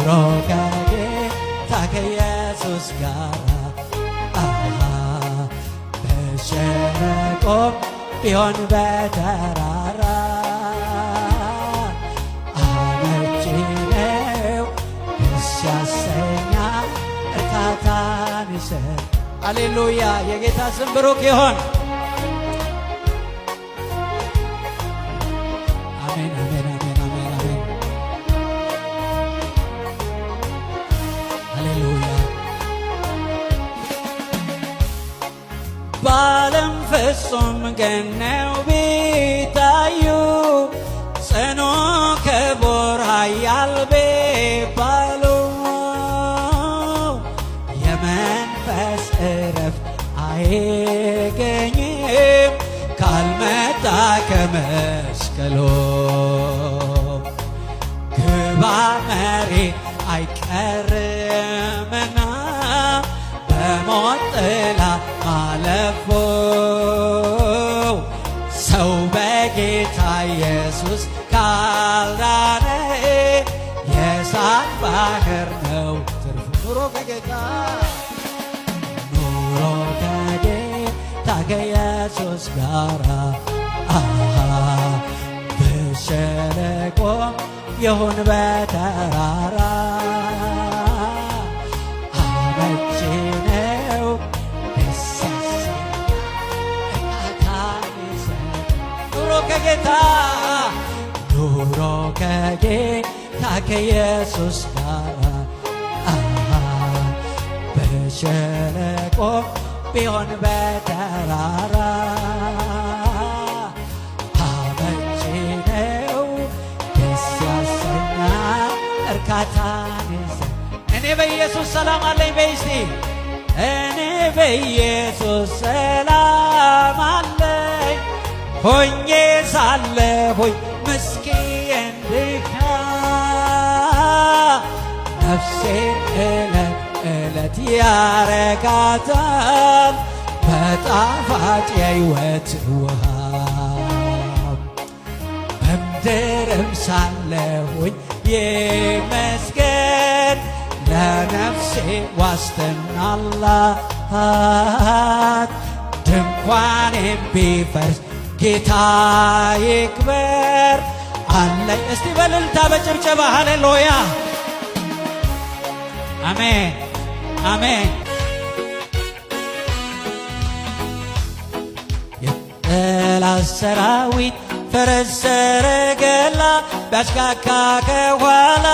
ኑሮ ከጌታ ከኢየሱስ ጋር በሸለቆ ቢሆን በተራራ አመቺ ነው ደስ ያሰኛል እርካታን ይሰጥ። ሃሌሉያ የጌታ ስም ብሩክ ይሁን። አሜን አሜን አሜን አሜን አሜን ሃሌሉያ። በዓለም ፍጹም ገነው ቢታዩ ጽኑ ክቡር ኃያል ቢባሉ የመንፈስ ዕረፍት አይገኝም ካልመጣ ከመስቀሉ። ግባ መሬት አይቀርምና በሞት ጥላ ማለፉ ሰው በጌታ ኢየሱስ ካልዳነ የእሳት ባህር ነው ትርፉ። ኑሮ ከጌታ ከኢየሱስ ጋር በሸለቆ ይሁን በተራራ አመቺ ነው ደስ ያሰኛል። ኑሮ ከጌታ ከኢየሱስ ጋር በሸለቆ ቢሆን በተራራ አመቺ ነው ደስ ያሰኛል እርካታን ይሰጥ። እኔ በኢየሱስ ሰላም አለኝ በይ እስቲ። እኔ በኢየሱስ ሰላም አለኝ ሆኜ ሳለሁኝ ምስኪን ድካም ነፍሴን ዕለት ያረካታል በጣፋጭ የሕይወት ውሃ። በምድርም ሳለሁኝ ይመስገን ለነፍሴ ዋስትና አላት። ድንኳኔም ቢፈርስ ጌታ ይክበር አለኝ። እስቲ በእልልታ በጭብጨባ ሃሌሉያ አሜን አሜን። የጠላት ሰራዊት ፈረስ ሰረገላ ቢያሽካካ ከኋላ